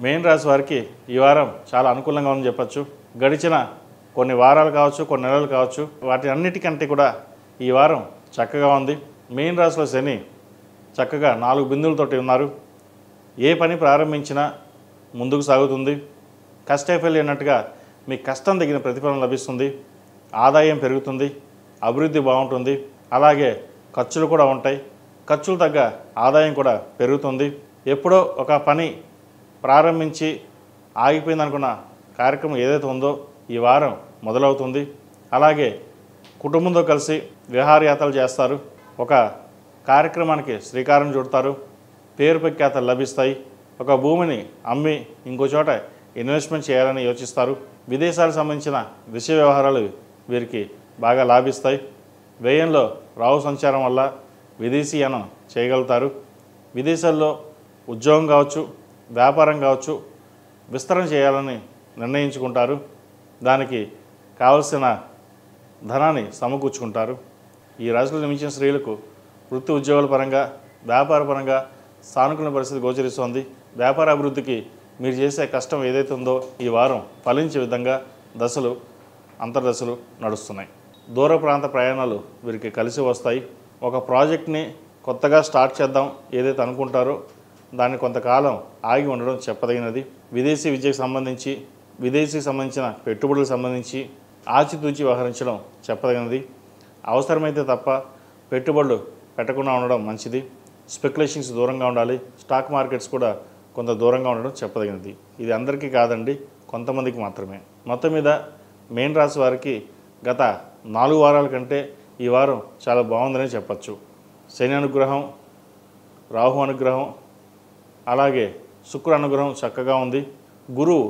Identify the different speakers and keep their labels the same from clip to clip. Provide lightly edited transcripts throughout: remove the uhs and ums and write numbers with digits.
Speaker 1: మేన్ రాశి వారికి ఈ వారం చాలా అనుకూలంగా ఉందని చెప్పచ్చు. గడిచిన కొన్ని వారాలు కావచ్చు, కొన్ని నెలలు కావచ్చు, వాటి అన్నిటికంటే కూడా ఈ వారం చక్కగా ఉంది. మేన్ రాశిలో శని చక్కగా 4 బిందువులతోటి ఉన్నారు. ఏ పని ప్రారంభించినా ముందుకు సాగుతుంది. కష్టఫలి అన్నట్టుగా మీ కష్టం తగిన ప్రతిఫలం లభిస్తుంది. ఆదాయం పెరుగుతుంది, అభివృద్ధి బాగుంటుంది. అలాగే ఖర్చులు కూడా ఉంటాయి. ఖర్చులు తగ్గ ఆదాయం కూడా పెరుగుతుంది. ఎప్పుడో ఒక పని ప్రారంభించి ఆగిపోయిందనుకున్న కార్యక్రమం ఏదైతే ఉందో ఈ వారం మొదలవుతుంది. అలాగే కుటుంబంతో కలిసి విహారయాత్రలు చేస్తారు. ఒక కార్యక్రమానికి శ్రీకారం చుడతారు. పేరు ప్రఖ్యాతలు లభిస్తాయి. ఒక భూమిని అమ్మి ఇంకో చోట ఇన్వెస్ట్మెంట్ చేయాలని యోచిస్తారు. విదేశాలకు సంబంధించిన విషయ వ్యవహారాలు వీరికి బాగా లాభిస్తాయి. వ్యయంలో రాహు సంచారం వల్ల విదేశీయానం చేయగలుగుతారు. విదేశాల్లో ఉద్యోగం కావచ్చు, వ్యాపారం కావచ్చు, విస్తరణ చేయాలని నిర్ణయించుకుంటారు. దానికి కావలసిన ధనాన్ని సమకూర్చుకుంటారు. ఈ రాశిలో జన్మించిన స్త్రీలకు వృత్తి ఉద్యోగాల పరంగా, వ్యాపార పరంగా సానుకూల పరిస్థితి గోచరిస్తోంది. వ్యాపార అభివృద్ధికి మీరు చేసే కష్టం ఏదైతే ఉందో ఈ వారం ఫలించే విధంగా దశలు, అంతర్దశలు నడుస్తున్నాయి. దూర ప్రాంత ప్రయాణాలు వీరికి కలిసి వస్తాయి. ఒక ప్రాజెక్ట్ని కొత్తగా స్టార్ట్ చేద్దాం ఏదైతే అనుకుంటారో దాన్ని కొంతకాలం ఆగి ఉండడం చెప్పదగినది. విదేశీ విద్యకు సంబంధించి, విదేశీకి సంబంధించిన పెట్టుబడులకు సంబంధించి ఆచితూచి వ్యవహరించడం చెప్పదగినది. అవసరమైతే తప్ప పెట్టుబడులు పెట్టకుండా ఉండడం మంచిది. స్పెక్యులేషన్స్ దూరంగా ఉండాలి. స్టాక్ మార్కెట్స్ కూడా కొంత దూరంగా ఉండడం చెప్పదగినది. ఇది అందరికీ కాదండి, కొంతమందికి మాత్రమే. మొత్తం మీద మేన్ రాశి వారికి గత 4 వారాల కంటే ఈ వారం చాలా బాగుందని చెప్పచ్చు. శని అనుగ్రహం, రాహు అనుగ్రహం, అలాగే శుక్ర అనుగ్రహం చక్కగా ఉంది. గురువు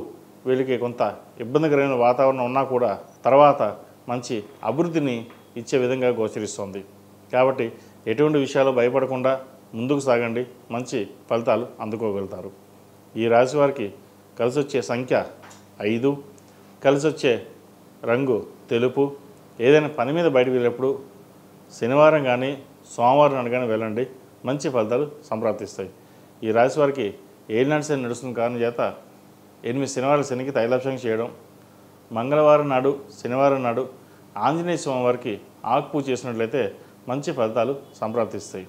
Speaker 1: వీళ్ళకి కొంత ఇబ్బందికరమైన వాతావరణం ఉన్నా కూడా తర్వాత మంచి అభివృద్ధిని ఇచ్చే విధంగా గోచరిస్తోంది. కాబట్టి ఎటువంటి విషయాలు భయపడకుండా ముందుకు సాగండి, మంచి ఫలితాలు అందుకోగలుగుతారు. ఈ రాశి వారికి కలిసి వచ్చే సంఖ్య 5, కలిసి వచ్చే రంగు తెలుపు. ఏదైనా పని మీద బయటకు వెళ్ళేప్పుడు శనివారం కానీ సోమవారం నాడు కానీ వెళ్ళండి, మంచి ఫలితాలు సంప్రాప్తిస్తాయి. ఈ రాశి వారికి ఏలినాటి శని నడుస్తున్న కారణం చేత 8 శనివారాల శనికి తైలాభిషేకం చేయడం, మంగళవారం నాడు, శనివారం నాడు ఆంజనేయ స్వామి వారికి ఆకు పూజ చేసినట్లయితే మంచి ఫలితాలు సంప్రాప్తిస్తాయి.